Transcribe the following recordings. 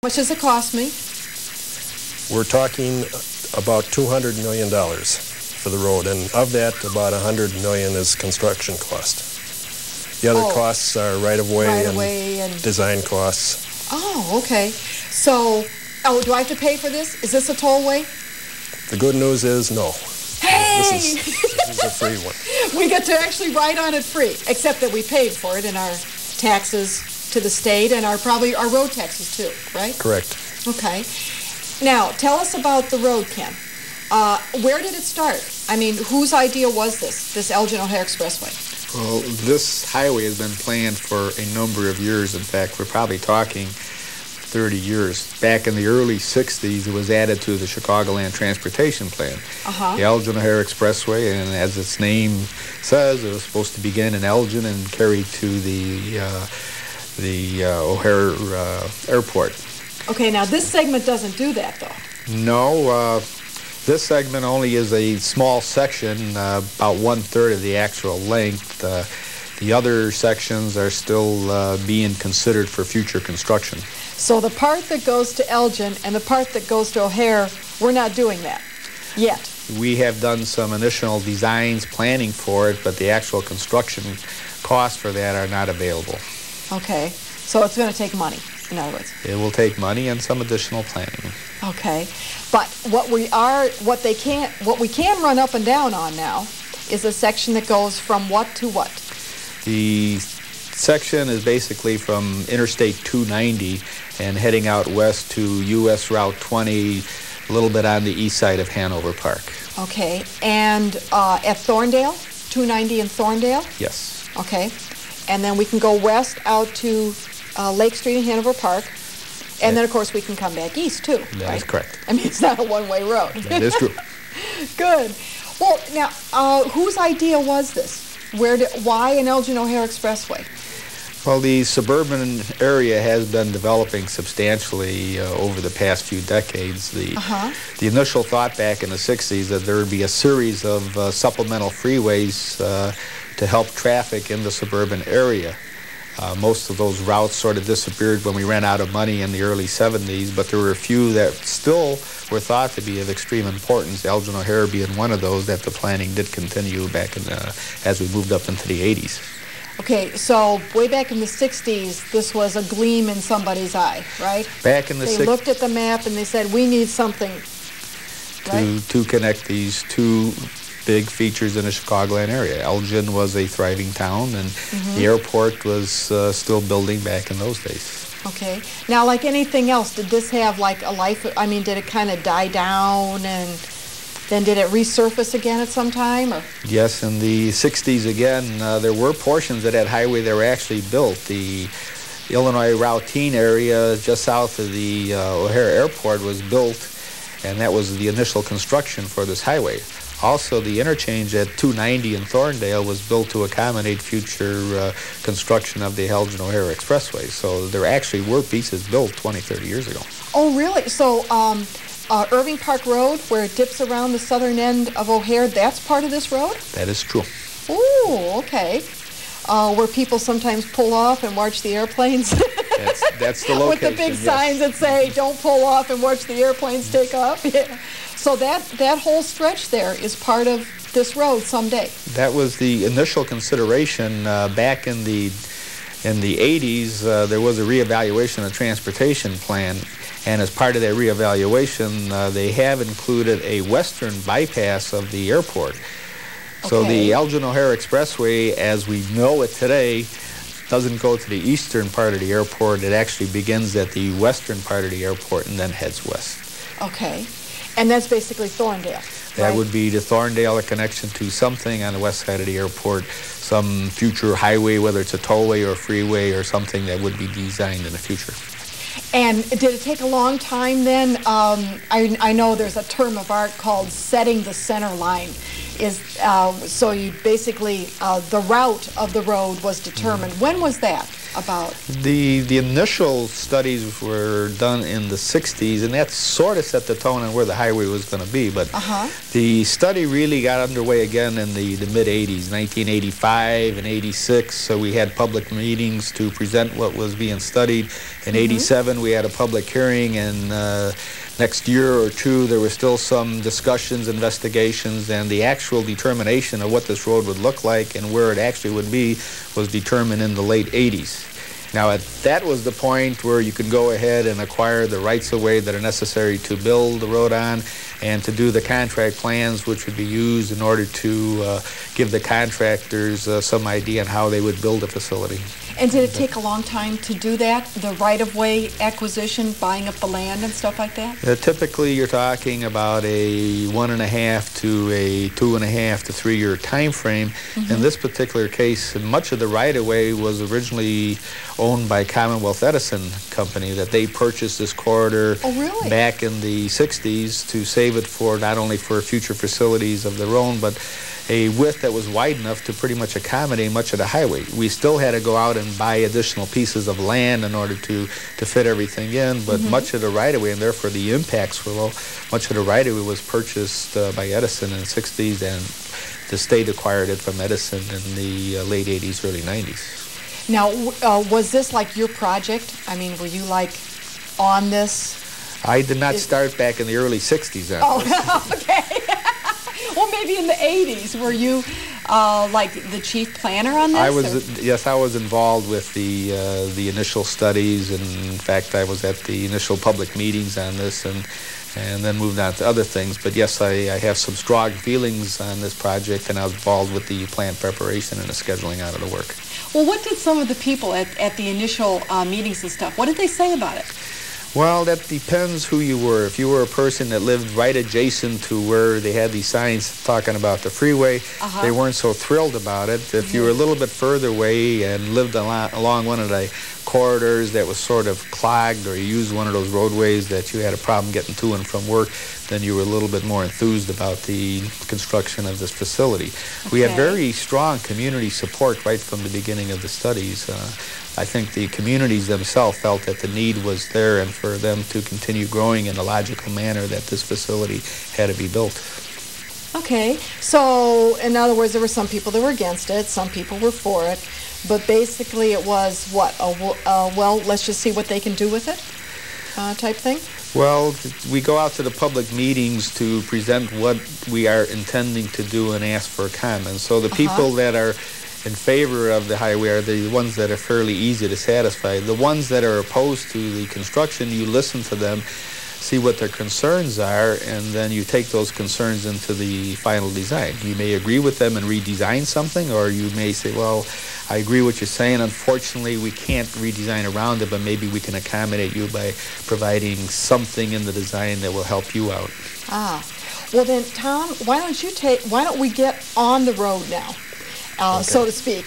much does it cost me? We're talking about $200 million for the road, and of that, about $100 million is construction cost. The other costs are right-of-way and design costs. Oh, okay. So, do I have to pay for this? Is this a tollway? The good news is no. Hey! This is a free one. We get to actually ride on it free, except that we paid for it in our taxes to the state and probably our road taxes too, right? Correct. Okay. Now, tell us about the road, Ken. Where did it start? I mean, whose idea was this Elgin O'Hare Expressway? Well, this highway has been planned for a number of years. In fact, we're probably talking 30 years. Back in the early 60s, it was added to the Chicagoland Transportation Plan. The Elgin O'Hare Expressway, and as its name says, it was supposed to begin in Elgin and carry to the O'Hare Airport. Okay, now this segment doesn't do that, though. No, this segment only is a small section, about one-third of the actual length. The other sections are still being considered for future construction. So the part that goes to Elgin and the part that goes to O'Hare, we're not doing that yet. We have done some initial designs, planning for it, but the actual construction costs for that are not available. Okay, so it's going to take money, in other words. It will take money and some additional planning. Okay, but what we can run up and down on now is a section that goes from what to what? The section is basically from Interstate 290 and heading out west to U.S. Route 20, a little bit on the east side of Hanover Park. Okay, and at Thorndale, 290 in Thorndale? Yes. Okay, and then we can go west out to Lake Street in Hanover Park, and then, of course, we can come back east, too, That is correct. I mean, it's not a one-way road. That is true. Good. Well, now, whose idea was this? Why an Elgin O'Hare Expressway? Well, the suburban area has been developing substantially over the past few decades. The initial thought back in the 60s that there would be a series of supplemental freeways to help traffic in the suburban area. Most of those routes sort of disappeared when we ran out of money in the early 70s, but there were a few that still were thought to be of extreme importance, Elgin O'Hare being one of those that the planning did continue back in as we moved up into the 80s. Okay, so way back in the 60s, this was a gleam in somebody's eye, right? Back in the 60s. They looked at the map and they said, we need something, right? To connect these two big features in the Chicagoland area. Elgin was a thriving town, and the airport was still building back in those days. Okay. Now, like anything else, did this have like a life? I mean, did it kind of die down and then did it resurface again at some time? Or? Yes, in the 60s again, there were portions of that highway that were actually built. The Illinois Routine area just south of the O'Hare Airport was built, and that was the initial construction for this highway. Also, the interchange at 290 in Thorndale was built to accommodate future construction of the Elgin O'Hare Expressway. So there actually were pieces built 20, 30 years ago. Oh, really? So Irving Park Road, where it dips around the southern end of O'Hare, that's part of this road? That is true. Ooh, okay. Where people sometimes pull off and watch the airplanes. That's the location. With the big signs that say, don't pull off and watch the airplanes take off. Yeah. So that whole stretch there is part of this road someday. That was the initial consideration back in the 80s. There was a reevaluation of the transportation plan, and as part of that reevaluation, they have included a western bypass of the airport. So the Elgin O'Hare Expressway, as we know it today, doesn't go to the eastern part of the airport. It actually begins at the western part of the airport and then heads west. Okay. And that's basically Thorndale, That right? would be the Thorndale, a connection to something on the west side of the airport, some future highway, whether it's a tollway or freeway or something that would be designed in the future. And did it take a long time then? I know there's a term of art called setting the center line. So you basically, the route of the road was determined. When was that? about? The initial studies were done in the 60s, and that sort of set the tone on where the highway was going to be. But the study really got underway again in the mid-'80s, 1985 and 86. So we had public meetings to present what was being studied. In 87, we had a public hearing, and next year or two, there were still some discussions, investigations, and the actual determination of what this road would look like and where it actually would be was determined in the late 80s. Now, that was the point where you could go ahead and acquire the rights-of-way that are necessary to build the road on and to do the contract plans, which would be used in order to give the contractors some idea on how they would build a facility. And did it take a long time to do that, the right-of-way acquisition, buying up the land and stuff like that? Typically, you're talking about a 1.5 to a 2.5 to 3 year time frame. In this particular case, much of the right-of-way was originally owned by Commonwealth Edison Company, that they purchased this corridor back in the 60s to save it for not only for future facilities of their own, but a width that was wide enough to pretty much accommodate much of the highway. We still had to go out and buy additional pieces of land in order to fit everything in, but much of the right-of-way, and therefore the impacts were low, much of the right-of-way was purchased by Edison in the 60s, and the state acquired it from Edison in the late 80s, early 90s. Now, was this like your project? I mean, were you like on this? I did not start back in the early 60s. Okay. Well, maybe in the 80s. Were you like the chief planner on this? Yes, I was involved with the initial studies, and in fact, I was at the initial public meetings on this, and then moved on to other things. But yes, I have some strong feelings on this project, and I was involved with the plan preparation and the scheduling out of the work. Well, what did some of the people at the initial meetings and stuff, what did they say about it? Well, that depends who you were. If you were a person that lived right adjacent to where they had these signs talking about the freeway, they weren't so thrilled about it. If you were a little bit further away and lived along one of the corridors that was sort of clogged, or you used one of those roadways that you had a problem getting to and from work, then you were a little bit more enthused about the construction of this facility. We had very strong community support right from the beginning of the studies. I think the communities themselves felt that the need was there, and for them to continue growing in a logical manner, that this facility had to be built. Okay, so in other words, there were some people that were against it, some people were for it, but basically it was what, well, let's just see what they can do with it type thing? Well, we go out to the public meetings to present what we are intending to do and ask for comments. So the people that are in favor of the highway are the ones that are fairly easy to satisfy. The ones that are opposed to the construction, you listen to them, see what their concerns are, and then you take those concerns into the final design. You may agree with them and redesign something, or you may say, well, I agree what you're saying. Unfortunately, we can't redesign around it, but maybe we can accommodate you by providing something in the design that will help you out. Well then, Tom, why don't we get on the road now, so to speak.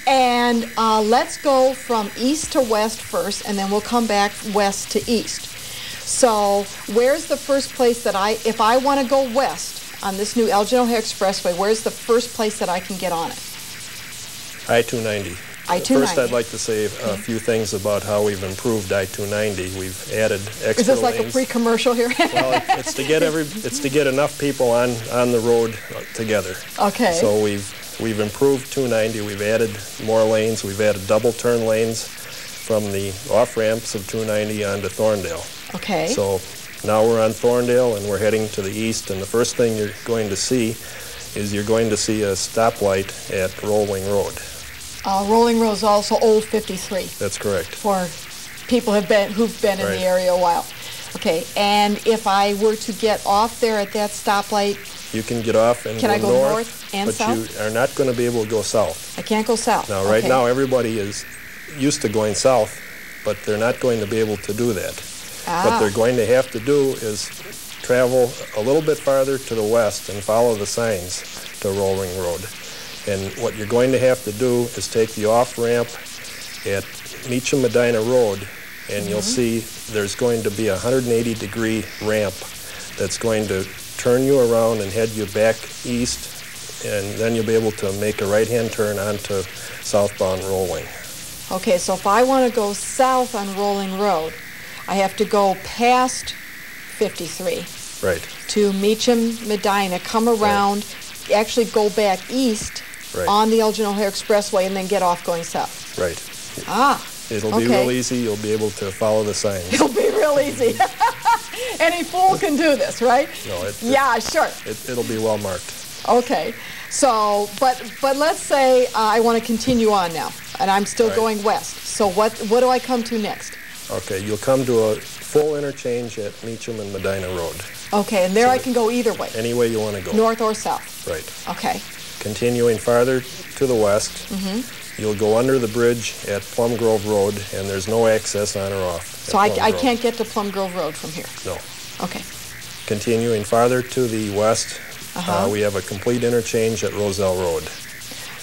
And let's go from east to west first, and then we'll come back west to east. So where's the first place that if I want to go west on this new Elgin O'Hare Expressway, where's the first place that I can get on it? I-290. I-290. First, I'd like to say a few things about how we've improved I-290. We've added extra lanes. Is this like a pre-commercial here? Well, it's to get enough people on the road together. Okay. So we've improved 290. We've added more lanes. We've added double turn lanes from the off ramps of 290 onto Thorndale. Okay. So now we're on Thorndale and we're heading to the east. And the first thing you're going to see is you're going to see a stoplight at Rolling Road. Rolling Road is also Old 53. That's correct. For people who've been in the area a while. Okay, and if I were to get off there at that stoplight, you can get off and can go north and south? But you are not going to be able to go south. I can't go south. Now, right now, everybody is used to going south, but they're not going to be able to do that. What they're going to have to do is travel a little bit farther to the west and follow the signs to Rolling Road. And what you're going to have to do is take the off-ramp at Meacham Medina Road, and you'll see there's going to be a 180-degree ramp that's going to turn you around and head you back east, and then you'll be able to make a right-hand turn onto southbound Rolling. Okay, so if I want to go south on Rolling Road, I have to go past 53. Right. To Meacham, Medina, come around, actually go back east on the Elgin O'Hare Expressway, and then get off going south. Right. Ah. It'll be real easy. You'll be able to follow the signs. It'll be real easy. Any fool can do this, right? No, yeah, sure. It'll be well marked. Okay. So, but let's say I want to continue on now, and I'm still going west. So what do I come to next? Okay, you'll come to a full interchange at Meacham and Medina Road. Okay, and there I can go either way. Any way you want to go. North or south. Right. Okay. Continuing farther to the west, you'll go under the bridge at Plum Grove Road, and there's no access on or off. So I can't get to Plum Grove Road from here? No. Okay. Continuing farther to the west, we have a complete interchange at Roselle Road.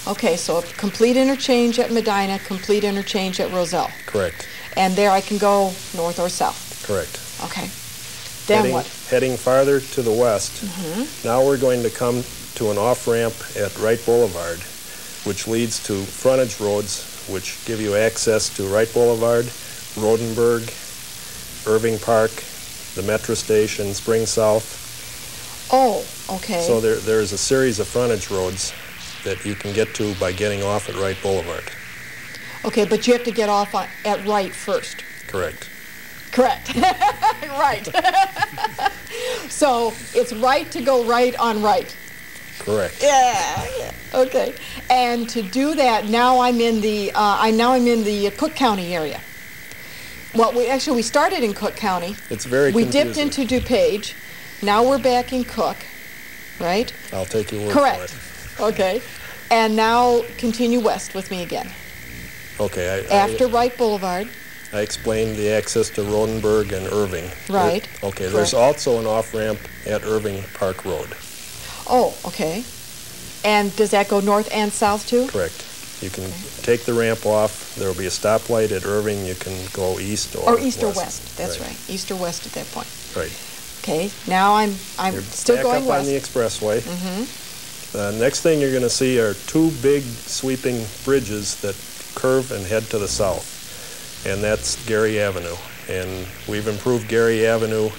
Okay, so a complete interchange at Medina, complete interchange at Roselle. Correct. And there I can go north or south. Correct. Okay. Then what? Heading farther to the west, now we're going to come to an off-ramp at Wright Boulevard, which leads to frontage roads, which give you access to Wright Boulevard, Rodenburg, Irving Park, the Metro Station, Spring South. Oh, okay. So there's a series of frontage roads that you can get to by getting off at Wright Boulevard. Okay, but you have to get off at Wright first. Correct. Correct. Right. So it's right to go right on Wright. Correct. Yeah. Okay. And to do that, now I'm in the Cook County area. Well, we started in Cook County. It's very confusing. We dipped into DuPage. Now we're back in Cook, right? I'll take your word Correct. for it. Okay. And now continue west with me again. Okay. After Wright Boulevard. I explained the access to Rodenburg and Irving. Right. Okay. There's also an off-ramp at Irving Park Road. Oh, okay. And does that go north and south too? Correct. You can take the ramp off. There will be a stoplight at Irving. You can go east or west. Or east or west. That's right. East or west at that point. Right. Okay. Now I'm You're still back going up west. on the expressway. Next thing you're going to see are two big sweeping bridges that curve and head to the south, and that's Gary Avenue. And we've improved Gary Avenue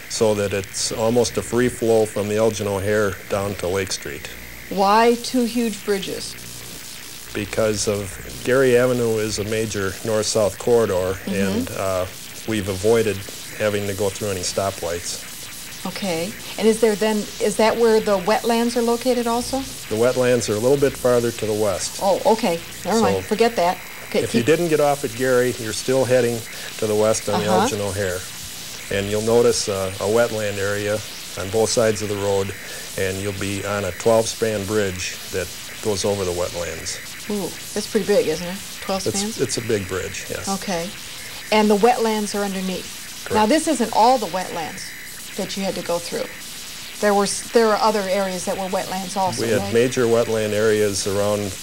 so that it's almost a free flow from the Elgin O'Hare down to Lake Street. Why two huge bridges? Because of Gary Avenue is a major north-south corridor, and we've avoided having to go through any stoplights. Okay. And is that where the wetlands are located also? The wetlands are a little bit farther to the west. Oh, okay. Never mind. Forget that. Okay. If you didn't get off at Gary, you're still heading to the west on the Elgin O'Hare. And you'll notice a wetland area on both sides of the road, and you'll be on a 12-span bridge that goes over the wetlands. Ooh, that's pretty big, isn't it? 12 spans? It's a big bridge, yes. Okay. And the wetlands are underneath. Correct. Now, this isn't all the wetlands that you had to go through. There are other areas that were wetlands also, We had right? major wetland areas around,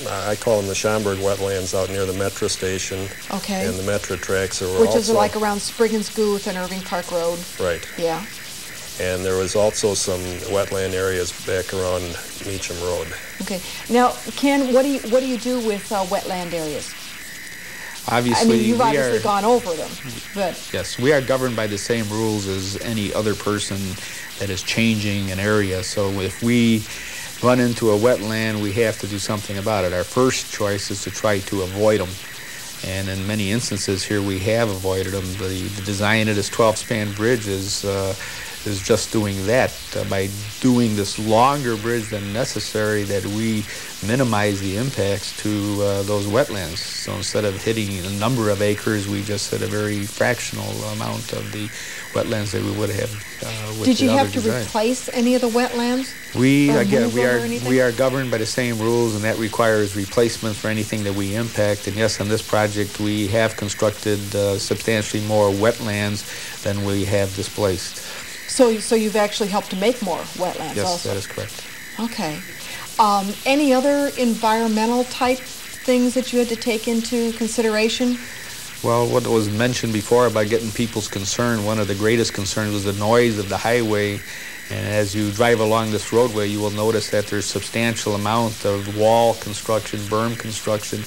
I call them the Schaumburg wetlands, out near the Metro Station and the Metro tracks. Which is like around Spriggans Guth and Irving Park Road. Right. Yeah. And there was also some wetland areas back around Meacham Road. Okay. Now, Ken, what do you do with wetland areas? Obviously, I mean, you've obviously gone over them, but... Yes, we are governed by the same rules as any other person that is changing an area. So if we run into a wetland, we have to do something about it. Our first choice is to try to avoid them. And in many instances here, we have avoided them. The design of this 12-span bridge is just doing that. By doing this longer bridge than necessary, that we minimize the impacts to those wetlands. So instead of hitting a number of acres, we just hit a very fractional amount of the wetlands that we would have with Did you the other have to design. replace any of the wetlands? We are governed by the same rules, and that requires replacement for anything that we impact. And yes, on this project, we have constructed substantially more wetlands than we have displaced. So you've actually helped to make more wetlands also? Yes, that is correct. Okay. Any other environmental type things that you had to take into consideration? Well, what was mentioned before about getting people's concern, one of the greatest concerns was the noise of the highway. And as you drive along this roadway, you will notice that there's substantial amount of wall construction, berm construction,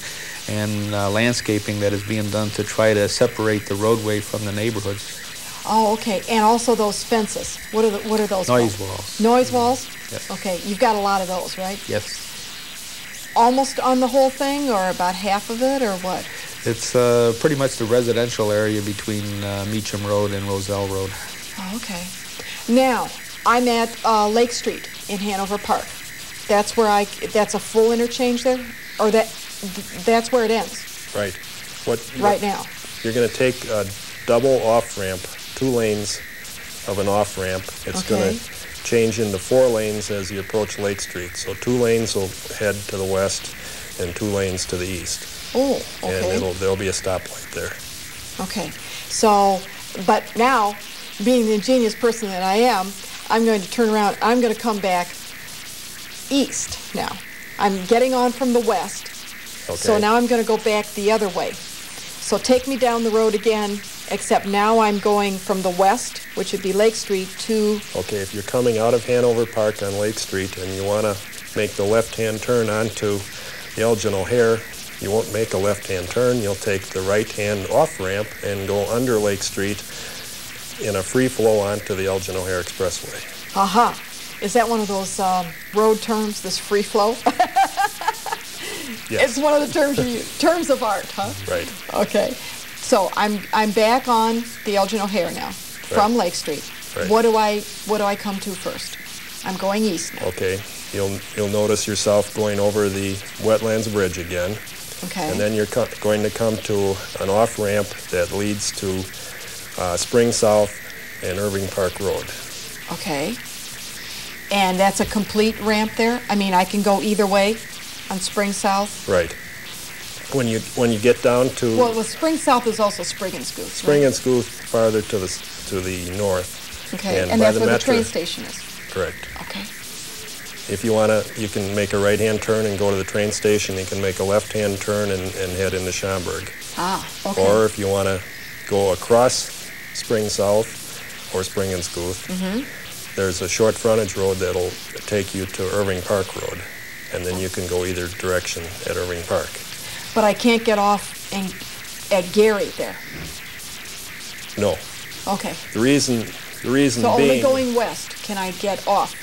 and landscaping that is being done to try to separate the roadway from the neighborhoods. Oh, okay. And also those fences. What are those Noise called? walls. Noise walls? Yes. Okay. You've got a lot of those, right? Yes. Almost on the whole thing, or about half of it, or what? It's pretty much the residential area between Meacham Road and Roselle Road. Oh, okay. Now, I'm at Lake Street in Hanover Park. That's where that's a full interchange there? Or that's where it ends? Right. Right now. You're going to take a double off-ramp, 2 lanes of an off-ramp. It's going to change into 4 lanes as you approach Lake Street. So 2 lanes will head to the west and 2 lanes to the east. Oh, okay. And there'll be a stoplight there. Okay. So, but now, being the ingenious person that I am, I'm going to turn around. I'm going to come back east now. I'm getting on from the west. Okay. So now I'm going to go back the other way. So take me down the road again, except now I'm going from the west, which would be Lake Street, to... Okay, if you're coming out of Hanover Park on Lake Street and you want to make the left-hand turn onto the Elgin O'Hare, you won't make a left-hand turn. You'll take the right-hand off-ramp and go under Lake Street in a free flow onto the Elgin O'Hare Expressway. Aha. Is that one of those road terms, this free flow? Yes. It's one of the terms you use. Terms of art, huh? Right. Okay. So I'm back on the Elgin O'Hare now from Lake Street. Right. What do I come to first? I'm going east now. Okay. You'll notice yourself going over the wetlands bridge again. Okay. And then you're going to come to an off-ramp that leads to Spring South and Irving Park Road. Okay. And that's a complete ramp there? I mean, I can go either way on Spring South? Right. When you get down to... Well, Spring South is also Spring and Scooth. Spring and Scooth farther to the north. Okay, and that's where the train station is? Correct. Okay. If you want to, you can make a right-hand turn and go to the train station. You can make a left-hand turn and head into Schaumburg. Ah, okay. Or if you want to go across Spring South or Spring and Scooth, there's a short frontage road that'll take you to Irving Park Road, and then you can go either direction at Irving Park. But I can't get off at Gary there? No. Okay. The reason so being... only going west can I get off?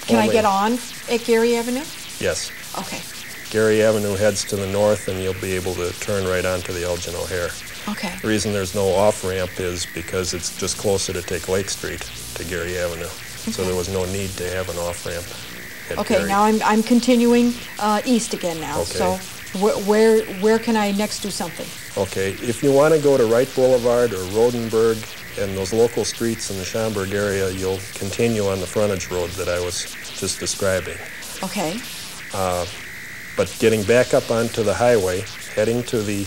Can I get on at Gary Avenue? Yes. Okay. Gary Avenue heads to the north, and you'll be able to turn right onto the Elgin O'Hare. Okay. The reason there's no off-ramp is because it's just closer to take Lake Street to Gary Avenue. Okay. So there was no need to have an off-ramp at Okay, Gary. now I'm continuing east again now. Okay. So where can I next do something? Okay, if you want to go to Wright Boulevard or Rodenberg and those local streets in the Schaumburg area, you'll continue on the frontage road that I was just describing. Okay. But getting back up onto the highway, heading to the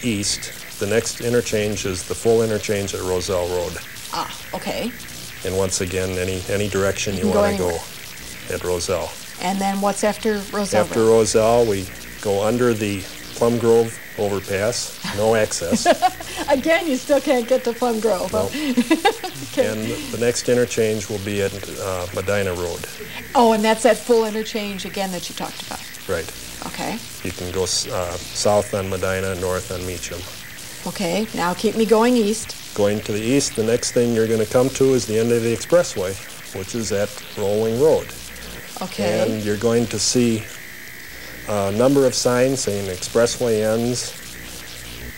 east, the next interchange is the full interchange at Roselle Road. Ah, okay. And once again, any direction you want to go at Roselle. And then what's after Roselle? After Roselle, we go under the Plum Grove overpass, no access. Again, you still can't get to Plum Grove. Nope. Okay. And the next interchange will be at Medina Road. Oh, and that's that full interchange again that you talked about. Right. Okay. You can go south on Medina, north on Meacham. Okay, now keep me going east. Going to the east, the next thing you're going to come to is the end of the Expressway, which is at Rolling Road. Okay. And you're going to see a number of signs saying Expressway ends,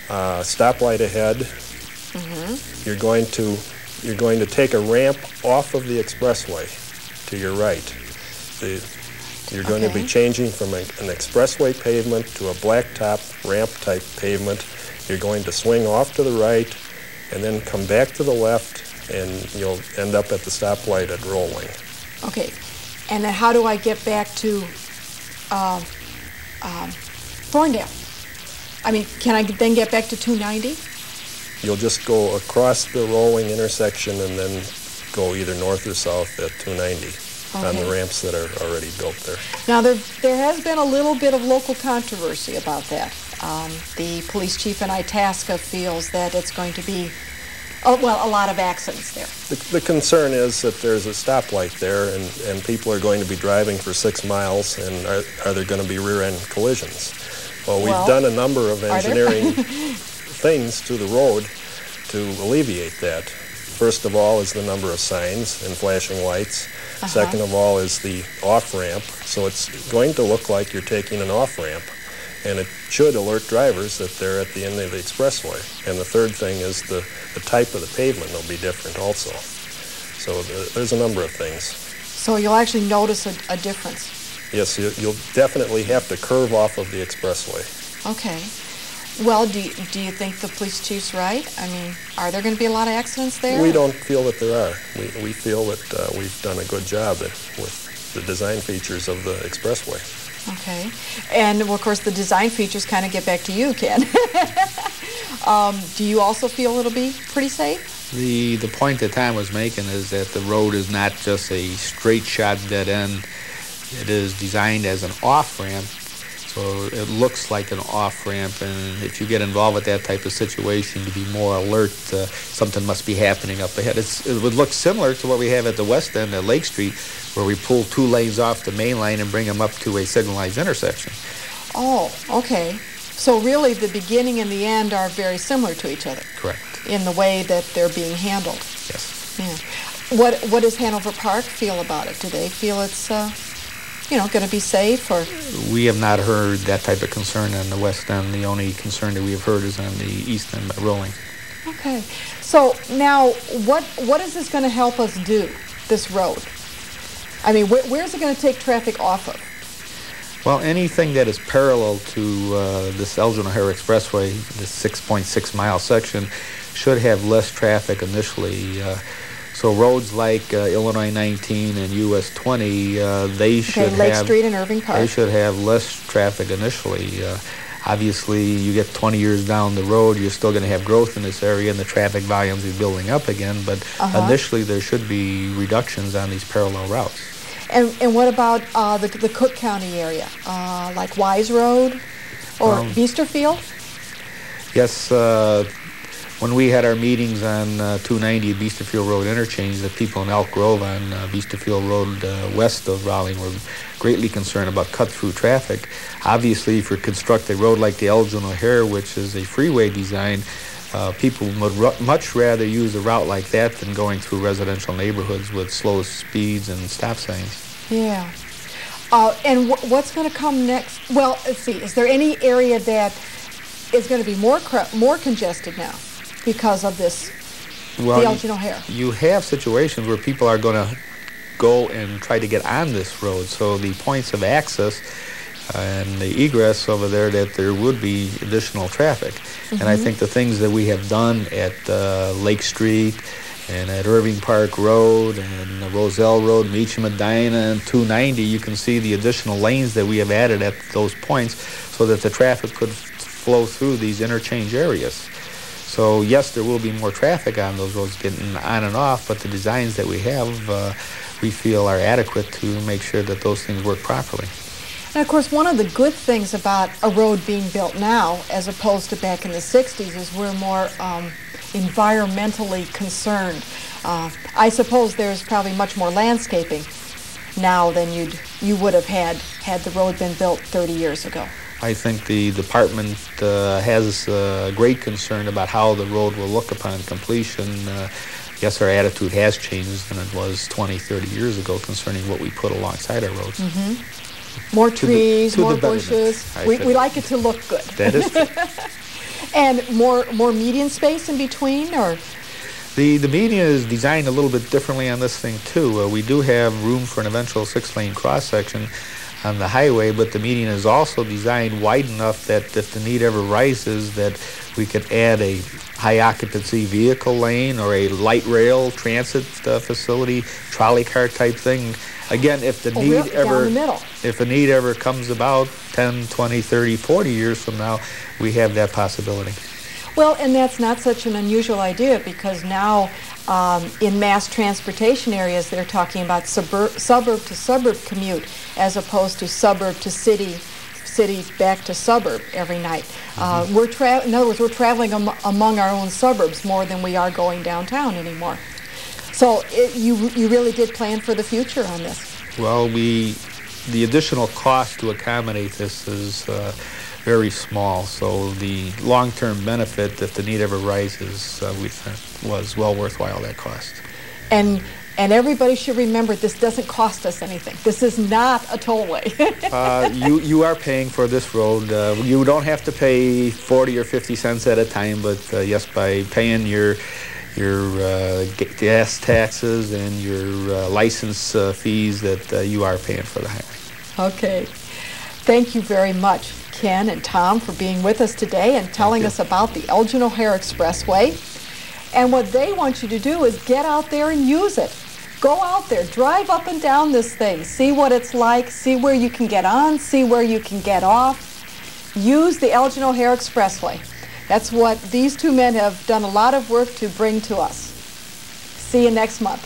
stoplight ahead. Mm-hmm. You're going to take a ramp off of the Expressway to your right. You're going to be changing from an expressway pavement to a blacktop ramp-type pavement. You're going to swing off to the right and then come back to the left, and you'll end up at the stoplight at Rolling. Okay. And then how do I get back to Thorndale? I mean, can I then get back to 290? You'll just go across the Rolling intersection and then go either north or south at 290 on the ramps that are already built there. Now, there has been a little bit of local controversy about that. The police chief in Itasca feels that it's going to be, a lot of accidents there. The concern is that there's a stoplight there, and people are going to be driving for 6 miles, and are there going to be rear-end collisions? Well, we've done a number of engineering things to the road to alleviate that. First of all is the number of signs and flashing lights. Second of all is the off-ramp. So it's going to look like you're taking an off-ramp, and it should alert drivers that they're at the end of the expressway. And the third thing is the type of the pavement will be different also. So there's a number of things. So you'll actually notice a difference. Yes, you'll definitely have to curve off of the expressway. Okay. Well, do you think the police chief's right? I mean, are there going to be a lot of accidents there? We don't feel that there are. We feel that we've done a good job with the design features of the expressway. Okay. And, well, of course, the design features kind of get back to you, Ken. Do you also feel it'll be pretty safe? The point that Tom was making is that the road is not just a straight shot dead end. It is designed as an off-ramp, so it looks like an off-ramp, and if you get involved with that type of situation, to be more alert, something must be happening up ahead. It would look similar to what we have at the west end at Lake Street, where we pull 2 lanes off the main line and bring them up to a signalized intersection. Oh, okay. So really the beginning and the end are very similar to each other. Correct. In the way that they're being handled. Yes. Yeah. What does Hanover Park feel about it? Do they feel it's going to be safe? Or we have not heard that type of concern on the west end. The only concern that we have heard is on the east end by Rolling. Okay. So now, what is this going to help us do, this road? I mean, where's it going to take traffic off of? Well, anything that is parallel to this Elgin O'Hare Expressway, this 6.6-mile section, should have less traffic initially. So roads like Illinois 19 and US 20, they should Lake have Street and Irving Park. They should have less traffic initially. Obviously, you get 20 years down the road, you're still going to have growth in this area, and the traffic volumes are building up again. But initially, there should be reductions on these parallel routes. And what about the Cook County area, like Wise Road or Biesterfield? Yes. When we had our meetings on 290 Biesterfield Road interchange, the people in Elk Grove on Biesterfield Road west of Raleigh were greatly concerned about cut-through traffic. Obviously, if you construct a road like the Elgin O'Hare, which is a freeway design, people would much rather use a route like that than going through residential neighborhoods with slow speeds and stop signs. Yeah. And what's going to come next? Well, let's see. Is there any area that is going to be more congested now because of this, the Elgin O'Hare? You have situations where people are going to go and try to get on this road. So the points of access and the egress over there, that there would be additional traffic. And I think the things that we have done at Lake Street and at Irving Park Road and Roselle Road, Meacham, Medina, and 290, you can see the additional lanes that we have added at those points so that the traffic could flow through these interchange areas. So yes, there will be more traffic on those roads getting on and off, but the designs that we have, we feel are adequate to make sure that those things work properly. And of course, one of the good things about a road being built now, as opposed to back in the 60s, is we're more environmentally concerned. I suppose there's probably much more landscaping now than you would have had the road been built 30 years ago. I think the department has great concern about how the road will look upon completion. Yes, our attitude has changed than it was 20, 30 years ago concerning what we put alongside our roads. More trees, more bushes. We like it to look good. That is true. And more median space in between, or? The median is designed a little bit differently on this thing too. We do have room for an eventual 6-lane cross-section on the highway, but the median is also designed wide enough that if the need ever rises, that we could add a high-occupancy vehicle lane or a light rail transit facility, trolley car type thing. Again, if the need ever comes about 10, 20, 30, 40 years from now, we have that possibility. Well, and that's not such an unusual idea, because now in mass transportation areas, they're talking about suburb-to-suburb commute as opposed to suburb to city back to suburb every night. In other words, we're traveling among our own suburbs more than we are going downtown anymore. So you really did plan for the future on this. Well, the additional cost to accommodate this is very small. So the long-term benefit, if the need ever rises, we think was well worthwhile that cost. And everybody should remember, this doesn't cost us anything. This is not a tollway. You are paying for this road. You don't have to pay 40 or 50 cents at a time, but yes, by paying your gas taxes and your license fees, that you are paying for the highway. Okay. Thank you very much, Ken and Tom, for being with us today and telling us about the Elgin O'Hare Expressway. And what they want you to do is get out there and use it. Go out there, drive up and down this thing, see what it's like, see where you can get on, see where you can get off. Use the Elgin O'Hare Expressway. That's what these two men have done a lot of work to bring to us. See you next month.